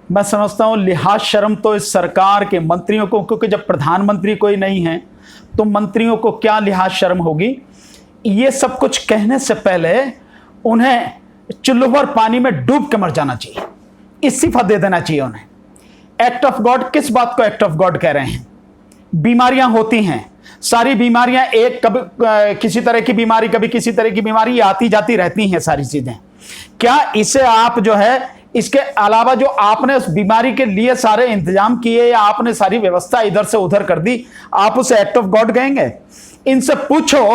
मैं समझता हूं लिहाज शर्म तो इस सरकार के मंत्रियों को, क्योंकि जब प्रधानमंत्री कोई नहीं है तो मंत्रियों को क्या लिहाज शर्म होगी। ये सब कुछ कहने से पहले उन्हें चुल्लू भर पानी में डूब के मर जाना चाहिए, इस्तीफा दे देना चाहिए उन्हें। एक्ट ऑफ गॉड, किस बात को एक्ट ऑफ गॉड कह रहे हैं? बीमारियां होती हैं, सारी बीमारियां, एक कभी किसी तरह की बीमारी, कभी किसी तरह की बीमारी आती जाती रहती हैं सारी चीजें। क्या इसे आप जो है, इसके अलावा जो आपने उस बीमारी के लिए सारे इंतजाम किए या आपने सारी व्यवस्था इधर से उधर कर दी, आप उसे एक्ट ऑफ गॉड कहेंगे? इनसे पूछो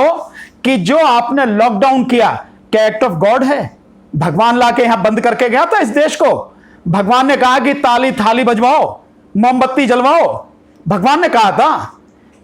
कि जो आपने लॉकडाउन किया, क्या एक्ट ऑफ गॉड है? भगवान लाके यहां बंद करके गया था इस देश को? भगवान ने कहा कि ताली थाली बजवाओ, मोमबत्ती जलवाओ, भगवान ने कहा था।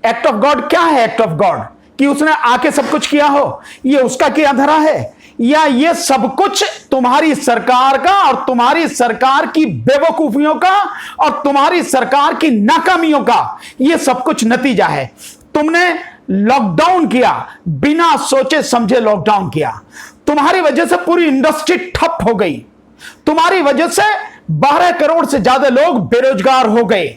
एक्ट ऑफ गॉड क्या है? एक्ट ऑफ गॉड कि उसने आके सब कुछ किया हो, ये उसका किया धरा है, या ये सब कुछ तुम्हारी सरकार का और तुम्हारी सरकार की बेवकूफियों का और तुम्हारी सरकार की नाकामियों का ये सब कुछ नतीजा है? तुमने लॉकडाउन किया, बिना सोचे समझे लॉकडाउन किया, तुम्हारी वजह से पूरी इंडस्ट्री ठप हो गई, तुम्हारी वजह से 12 करोड़ से ज्यादा लोग बेरोजगार हो गए,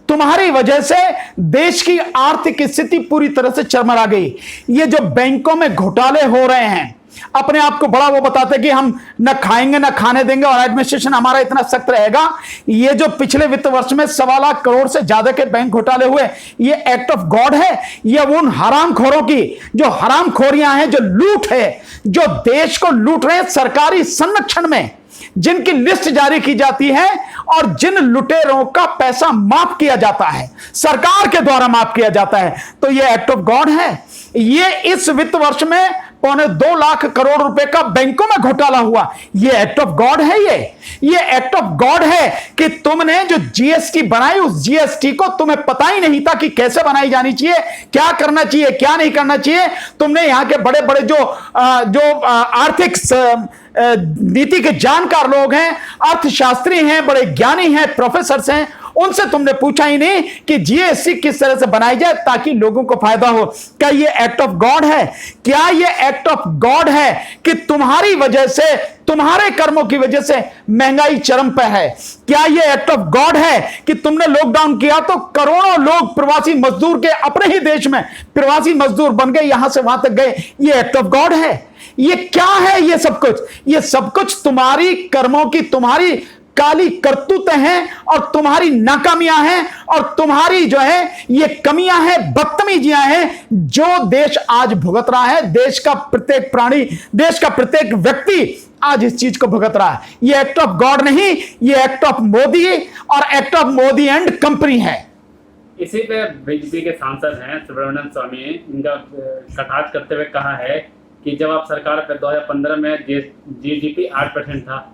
तुम्हारी वजह से देश की आर्थिक स्थिति पूरी तरह से चरमरा गई। ये जो बैंकों में घोटाले हो रहे हैं, अपने आप को बड़ा वो बताते कि हम न खाएंगे न खाने देंगे और एडमिनिस्ट्रेशन हमारा इतना सख्त रहेगा। ये जो पिछले वित्त वर्ष में 1.25 लाख करोड़ से ज्यादा के बैंक घोटाले हुए, ये एक्ट ऑफ गॉड है? ये उन हरामखोरों की जो हरामखोरियां हैं, जो लूट है, जो देश को लूट रहे हैं सरकारी संरक्षण में, जिनकी लिस्ट जारी की जाती है और जिन लुटेरों का पैसा माफ किया जाता है, सरकार के द्वारा माफ किया जाता है, तो ये एक्ट ऑफ गॉड है? ये इस वित्त वर्ष में 2.25 लाख करोड़ रुपए का बैंकों में घोटाला हुआ, ये एक्ट ऑफ गॉड है? ये एक्ट ऑफ गॉड है कि तुमने जो जीएसटी बनाई, उस जीएसटी को तुम्हें पता ही नहीं था कि कैसे बनाई जानी चाहिए, क्या करना चाहिए, क्या नहीं करना चाहिए। तुमने यहां के बड़े बड़े जो आर्थिक नीति के जानकार लोग हैं, अर्थशास्त्री हैं, बड़े ज्ञानी हैं, प्रोफेसर हैं, उनसे तुमने पूछा ही नहीं कि जीएसटी किस तरह से बनाई जाए ताकि लोगों को फायदा हो। क्या ये एक्ट ऑफ गॉड है? क्या ये एक्ट ऑफ गॉड है कि तुम्हारी वजह से, तुम्हारे कर्मों की वजह से महंगाई चरम पे है? क्या ये एक्ट ऑफ गॉड है कि तुमने लॉकडाउन किया तो करोड़ों लोग प्रवासी मजदूर के अपने ही देश में प्रवासी मजदूर बन गए, यहां से वहां तक गए? ये एक्ट ऑफ गॉड है? ये क्या है? ये सब कुछ, ये सब कुछ तुम्हारी कर्मों की, तुम्हारी काली करतूतें हैं और तुम्हारी नाकामियां हैं और तुम्हारी जो है ये कमियां हैं, बदतमीजियां हैं, जो देश आज भुगत रहा है। देश का प्रत्येक प्राणी, देश का प्रत्येक व्यक्ति आज इस चीज को भुगत रहा है। ये एक्ट ऑफ गॉड नहीं, ये एक्ट ऑफ मोदी और act of Modi and company है। इसी पे बीजेपी के सांसद हैं सुब्रमण्यम स्वामी, इनका कटाक्ष करते हुए कहा है कि जब आप सरकार पे 2015 में जीडीपी 8% था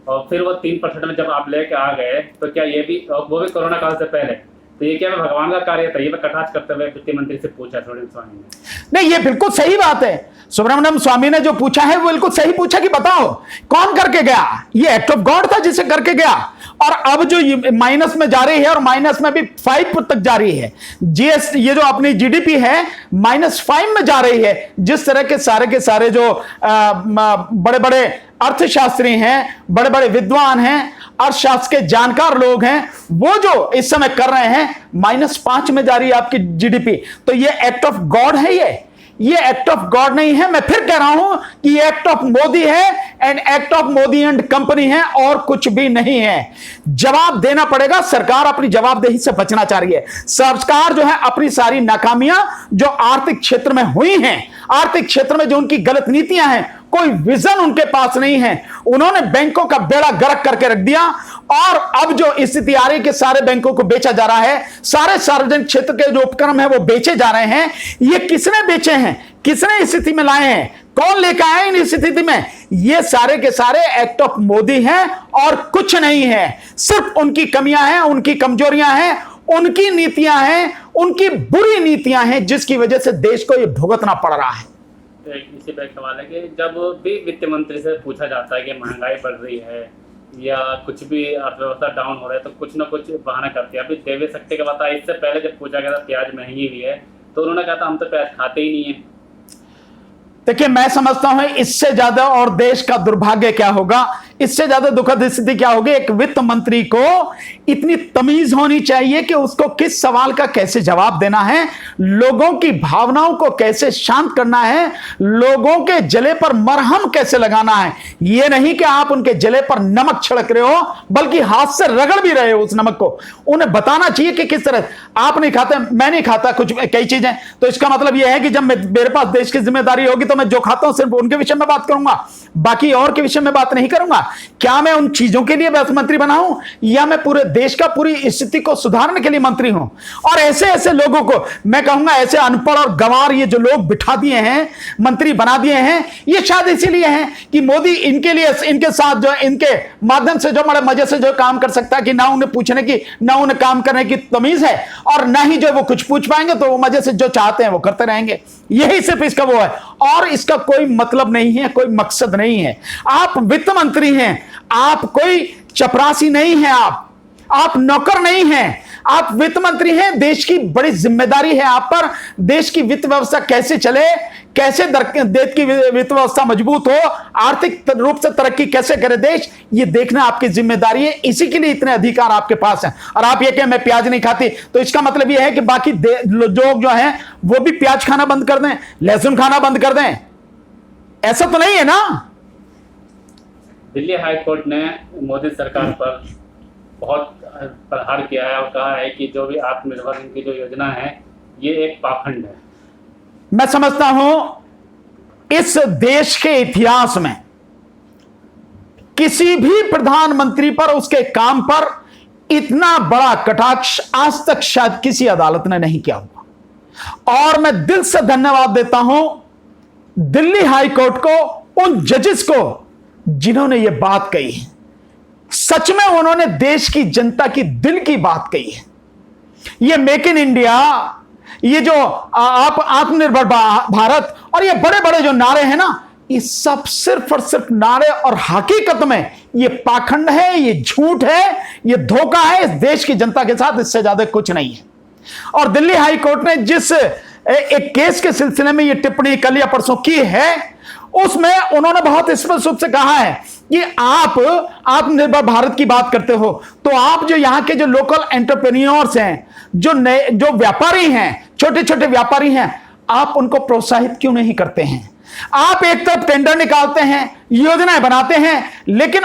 और फिर वो 3% में जब आप लेके आ गए, तो क्या ये भी, वो भी कोरोना काल से पहले, तो ये क्या भगवान का कार्य था? ये कटाक्ष करते हुए वित्त मंत्री से पूछा सुब्रमण्यम स्वामी ने। नहीं, ये बिल्कुल सही बात है। सुब्रमण्यम स्वामी ने जो पूछा है वो बिल्कुल सही पूछा कि बताओ कौन करके गया? ये एक्ट ऑफ गॉड था जिसे करके गया। और अब जो माइनस में जा रही है और माइनस में भी 5 तक जा रही है, जीएसटी, ये जो अपनी जीडीपी है -5 में जा रही है। जिस तरह के सारे जो बड़े बड़े अर्थशास्त्री हैं, बड़े बड़े विद्वान हैं, अर्थशास्त्र के जानकार लोग हैं, वो जो इस समय कर रहे हैं, -5 में जा रही है आपकी जीडीपी। तो ये एक्ट ऑफ गॉड है? ये एक्ट ऑफ गॉड नहीं है। मैं फिर कह रहा हूं कि ये एक्ट ऑफ मोदी है and act of Modi and company है, और कुछ भी नहीं है। जवाब देना पड़ेगा। सरकार अपनी जवाबदेही से बचना चाह रही है। सरकार जो है अपनी सारी नाकामियां जो आर्थिक क्षेत्र में हुई हैं, आर्थिक क्षेत्र में जो उनकी गलत नीतियां हैं, कोई विजन उनके पास नहीं है। उन्होंने बैंकों का बेड़ा गर्क करके रख दिया और अब जो स्थिति आ रही है कि सारे बैंकों को बेचा जा रहा है, सारे सार्वजनिक क्षेत्र के जो उपक्रम है वो बेचे जा रहे हैं। ये किसने बेचे हैं? किसने इस स्थिति में लाए हैं? कौन लेकर आए इन स्थिति में? ये सारे के सारे एक्ट ऑफ मोदी हैं और कुछ नहीं है। सिर्फ उनकी कमियां हैं, उनकी कमजोरियां हैं, उनकी नीतियां हैं, उनकी बुरी नीतियां हैं, जिसकी वजह से देश को यह भुगतना पड़ रहा है। इसी पे सवाल है कि जब भी वित्त मंत्री से पूछा जाता है कि महंगाई बढ़ रही है या कुछ भी अर्थव्यवस्था डाउन हो रहा है, तो कुछ ना कुछ बहाना करते हैं। अभी देवे शक्ति का बता, इससे पहले जब पूछा गया था प्याज महंगी हुई है, तो उन्होंने कहा था हम तो प्याज खाते ही नहीं है। देखिए, मैं समझता हूं इससे ज्यादा और देश का दुर्भाग्य क्या होगा इससे ज्यादा दुखद स्थिति क्या होगी? एक वित्त मंत्री को इतनी तमीज होनी चाहिए कि उसको किस सवाल का कैसे जवाब देना है, लोगों की भावनाओं को कैसे शांत करना है, लोगों के जले पर मरहम कैसे लगाना है। यह नहीं कि आप उनके जले पर नमक छिड़क रहे हो, बल्कि हाथ से रगड़ भी रहे हो उस नमक को। उन्हें बताना चाहिए कि किस तरह। आप नहीं खाते, मैं नहीं खाता कुछ कई चीजें, तो इसका मतलब यह है कि जब मेरे पास देश की जिम्मेदारी होगी तो मैं जो खाता हूं सिर्फ उनके विषय में बात करूंगा, बाकी और के विषय में बात नहीं करूंगा। क्या मैं उन चीजों के लिए मंत्री बना हूं, या मैं पूरे देश का पूरी स्थिति को सुधारने के लिए मंत्री हूं? और ऐसे ऐसे लोगों को मैं कहूंगा, ऐसे अनपढ़ और गंवार ये जो लोग बिठा दिए हैं, मंत्री बना दिए हैं, ये शायद इसीलिए हैं कि मोदी इनके लिए, इनके साथ जो इनके माध्यम से जो बड़े मजे से जो काम कर सकता है कि ना उन्हें पूछने की, ना उन्हें काम करने की तमीज है, और ना ही जो वो कुछ पूछ पाएंगे, तो वो मजे से जो चाहते हैं वो करते रहेंगे। यही सिर्फ इसका वो है, और इसका कोई मतलब नहीं है, कोई मकसद नहीं है। आप वित्त मंत्री हैं, आप कोई चपरासी नहीं हैं, आप नौकर नहीं हैं, आप वित्त मंत्री हैं। देश की बड़ी जिम्मेदारी है आप पर। देश की वित्त व्यवस्था कैसे चले, कैसे देश की वित्त व्यवस्था मजबूत हो, आर्थिक रूप से तरक्की कैसे करे देश, ये देखना आपकी जिम्मेदारी है। इसी के लिए इतने अधिकार आपके पास हैं। और आप ये कहें मैं प्याज नहीं खाती, तो इसका मतलब ये है कि बाकी लोग जो हैं वो भी प्याज खाना बंद कर दें, लहसुन खाना बंद कर दें? ऐसा तो नहीं है ना। दिल्ली हाई कोर्ट ने मोदी सरकार पर बहुत प्रहार किया है और कहा है कि जो भी आत्मनिर्भर इनकी जो योजना है ये एक पाखंड है। मैं समझता हूं इस देश के इतिहास में किसी भी प्रधानमंत्री पर, उसके काम पर इतना बड़ा कटाक्ष आज तक शायद किसी अदालत ने नहीं किया होगा। और मैं दिल से धन्यवाद देता हूं दिल्ली हाई कोर्ट को, उन जजेस को जिन्होंने यह बात कही है। सच में उन्होंने देश की जनता की दिल की बात कही है। ये मेक इन इंडिया, ये जो आप आत्मनिर्भर भारत और ये बड़े बड़े जो नारे हैं ना, ये सब सिर्फ और सिर्फ नारे, और हकीकत में ये पाखंड है, ये झूठ है, ये धोखा है इस देश की जनता के साथ। इससे ज्यादा कुछ नहीं है। और दिल्ली हाई कोर्ट ने जिस एक केस के सिलसिले में ये टिप्पणी कल या परसों की है, उसमें उन्होंने बहुत स्पष्ट रूप से कहा है कि आप आत्मनिर्भर भारत की बात करते हो, तो आप जो यहां के जो लोकल एंटरप्रेन्योर्स हैं, जो व्यापारी हैं, छोटे छोटे व्यापारी हैं, आप उनको प्रोत्साहित क्यों नहीं करते हैं? आप एक तरफ टेंडर निकालते हैं, योजनाएं बनाते हैं, लेकिन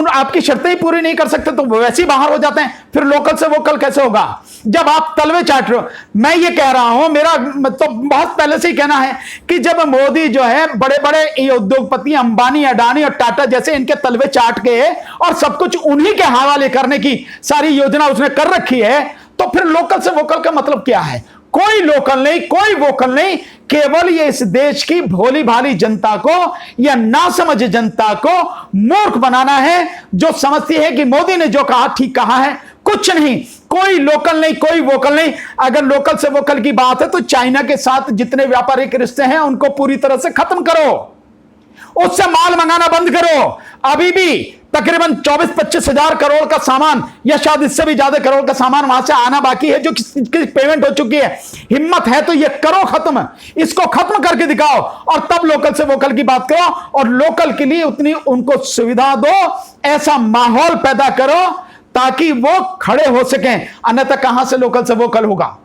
आपकी शर्तें ही पूरी नहीं कर सकते, तो वो वैसे ही बाहर हो जाते हैं। फिर लोकल से वोकल कैसे होगा जब आप तलवे चाट रहे हो? मैं ये कह रहा हूं, मेरा तो बहुत पहले से ही कहना है कि जब मोदी जो है बड़े बड़े उद्योगपति अंबानी, अडानी और टाटा जैसे इनके तलवे चाट के और सब कुछ उन्हीं के हवाले करने की सारी योजना उसने कर रखी है, तो फिर लोकल से वोकल का मतलब क्या है? कोई लोकल नहीं, कोई वोकल नहीं, केवल ये इस देश की भोली भाली जनता को या नासमझ जनता को मूर्ख बनाना है, जो समझती है कि मोदी ने जो कहा ठीक कहा है। कुछ नहीं, कोई लोकल नहीं, कोई वोकल नहीं। अगर लोकल से वोकल की बात है तो चाइना के साथ जितने व्यापारिक रिश्ते हैं उनको पूरी तरह से खत्म करो, उससे माल मंगाना बंद करो। अभी भी तकरीबन 24-25 हजार करोड़ का सामान, या शायद इससे भी ज्यादा करोड़ का सामान वहां से आना बाकी है, जो किसी पेमेंट हो चुकी है। हिम्मत है तो ये करो खत्म, इसको खत्म करके दिखाओ, और तब लोकल से वोकल की बात करो, और लोकल के लिए उतनी उनको सुविधा दो, ऐसा माहौल पैदा करो ताकि वो खड़े हो सकें। अन्यथा कहां से लोकल से वोकल होगा?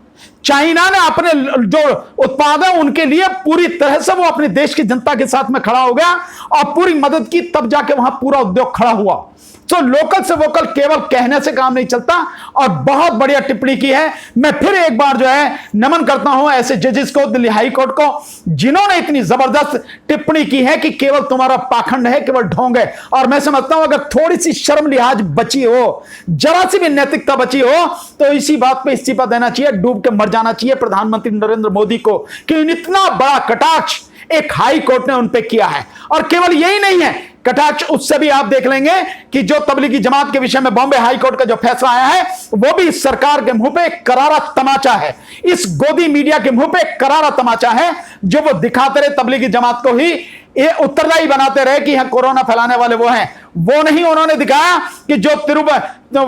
चाइना ने अपने जो उत्पाद है उनके लिए पूरी तरह से वो अपने देश की जनता के साथ में खड़ा हो गया और पूरी मदद की, तब जाके वहां पूरा उद्योग खड़ा हुआ। तो लोकल से वोकल केवल कहने से काम नहीं चलता। और बहुत बढ़िया टिप्पणी की है। मैं फिर एक बार जो है नमन करता हूं ऐसे जजेस को, दिल्ली हाई कोर्ट को, जिन्होंने इतनी जबरदस्त टिप्पणी की है कि केवल तुम्हारा पाखंड है, केवल ढोंग है। और मैं समझता हूं अगर थोड़ी सी शर्म लिहाज बची हो, जरा सी भी नैतिकता बची हो, तो इसी बात पे इस्तीफा देना चाहिए, डूब के मर जाना चाहिए प्रधानमंत्री नरेंद्र मोदी को, कि इतना बड़ा कटाक्ष एक हाई कोर्ट ने उन पे किया है। और केवल यही नहीं है कटाक्ष, उससे भी आप देख लेंगे कि जो तबलीगी जमात के विषय में बॉम्बे हाई कोर्ट का जो फैसला आया है, वो भी इस सरकार के मुंह पे एक करारा तमाचा है, इस गोदी मीडिया के मुंह पे एक करारा तमाचा है, जो वो दिखाते रहे तबलीगी जमात को ही ये उत्तरदायी बनाते रहे कि यहां कोरोना फैलाने वाले वो हैं। वो नहीं उन्होंने दिखाया कि जो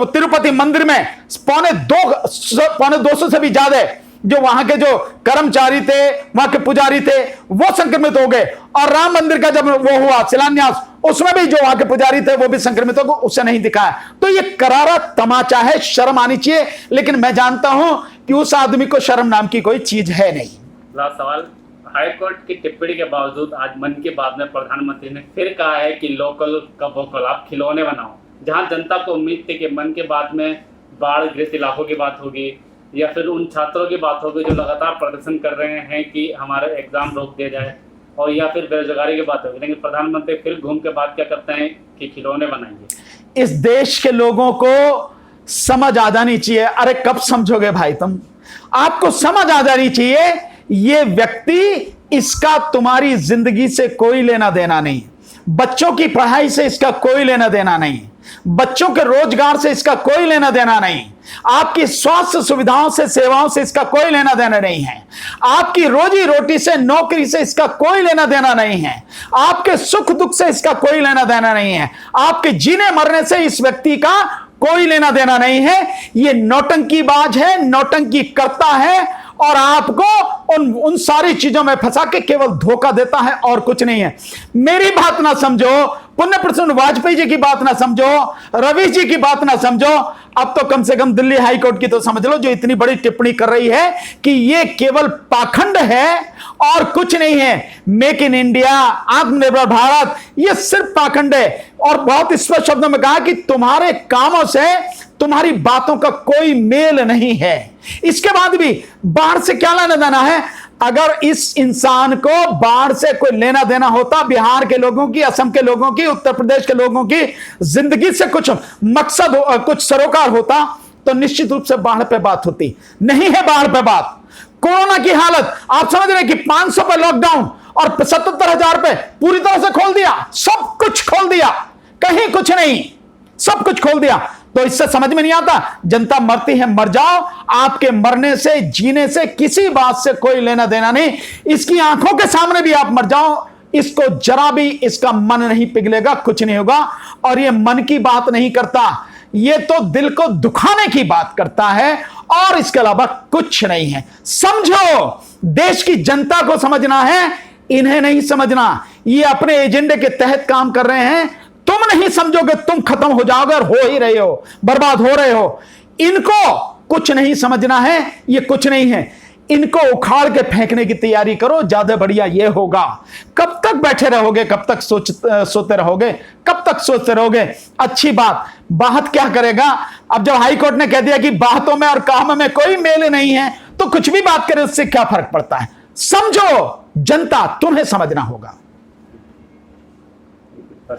तिरुपति मंदिर में पौने 200 से भी ज्यादा जो वहां के जो कर्मचारी थे, वहां के पुजारी थे, वो संक्रमित हो गए। और राम मंदिर का जब वो हुआ शिलान्यास, उसमें भी जो वहां के पुजारी थे वो भी संक्रमितों को उसे नहीं दिखाया। तो ये करारा तमाचा है, शर्म आनी चाहिए। लेकिन मैं जानता हूं कि उस आदमी को शर्म नाम की कोई चीज है नहीं। लास्ट सवाल, हाईकोर्ट की टिप्पणी के बावजूद आज मन की बात में प्रधानमंत्री ने फिर कहा है कि लोकल का वोकल, आप खिलौने बनाओ। जहां जनता को उम्मीद थी कि मन की बात में बाढ़ ग्रस्त इलाकों की बात होगी या फिर उन छात्रों की बात होगी जो लगातार प्रदर्शन कर रहे हैं कि हमारा एग्जाम रोक दिया जाए, और या फिर बेरोजगारी की बात होगी, लेकिन प्रधानमंत्री फिर घूम के बात क्या करते हैं कि खिलौने बनाएंगे। इस देश के लोगों को समझ आ जानी चाहिए। अरे कब समझोगे भाई तुम? आपको समझ आ जानी चाहिए ये व्यक्ति, इसका तुम्हारी जिंदगी से कोई लेना देना नहीं, बच्चों की पढ़ाई से इसका कोई लेना देना नहीं, बच्चों के रोजगार से इसका कोई लेना देना नहीं, आपकी स्वास्थ्य सुविधाओं से, सेवाओं से इसका कोई लेना देना नहीं है, आपकी रोजी रोटी से, नौकरी से इसका कोई लेना देना नहीं है, आपके सुख दुख से इसका कोई लेना देना नहीं है, आपके जीने मरने से इस व्यक्ति का कोई लेना देना नहीं है। ये नौटंकीबाज है, नौटंकी करता है और आपको उन सारी चीजों में फंसा के केवल धोखा देता है और कुछ नहीं है। मेरी बात ना समझो, पुण्य प्रसन्न वाजपेयी जी की बात ना समझो, रवि जी की बात ना समझो, अब तो कम से कम दिल्ली हाईकोर्ट की तो समझ लो, जो इतनी बड़ी टिप्पणी कर रही है कि ये केवल पाखंड है और कुछ नहीं है। मेक इन इंडिया, आत्मनिर्भर भारत, ये सिर्फ पाखंड है। और बहुत स्पष्ट शब्दों में कहा कि तुम्हारे कामों से, तुम्हारी बातों का कोई मेल नहीं है। इसके बाद भी बाढ़ से क्या लेना देना है? अगर इस इंसान को बाढ़ से कोई लेना देना होता, बिहार के लोगों की, असम के लोगों की, उत्तर प्रदेश के लोगों की जिंदगी से कुछ मकसद, कुछ सरोकार होता, तो निश्चित रूप से बाढ़ पे बात होती। नहीं है बाढ़ पे बात। कोरोना की हालत आप समझ रहे कि 500 पे लॉकडाउन और 77,000 पे पूरी तरह से खोल दिया, सब कुछ खोल दिया, कहीं कुछ नहीं, सब कुछ खोल दिया। तो इससे समझ में नहीं आता, जनता मरती है मर जाओ, आपके मरने से, जीने से किसी बात से कोई लेना देना नहीं। इसकी आंखों के सामने भी आप मर जाओ, इसको जरा भी इसका मन नहीं पिघलेगा, कुछ नहीं होगा। और ये मन की बात नहीं करता, ये तो दिल को दुखाने की बात करता है और इसके अलावा कुछ नहीं है। समझो, देश की जनता को समझना है, इन्हें नहीं समझना। ये अपने एजेंडे के तहत काम कर रहे हैं। तुम नहीं समझोगे, तुम खत्म हो जाओगे और हो ही रहे हो, बर्बाद हो रहे हो। इनको कुछ नहीं समझना है, ये कुछ नहीं है। इनको उखाड़ के फेंकने की तैयारी करो, ज्यादा बढ़िया ये होगा। कब तक बैठे रहोगे, कब तक सोते रहोगे, कब तक सोचते रहोगे? अच्छी बात क्या करेगा? अब जब हाईकोर्ट ने कह दिया कि बातों में और काम में कोई मेल नहीं है, तो कुछ भी बात करे उससे क्या फर्क पड़ता है? समझो, जनता, तुम्हें समझना होगा।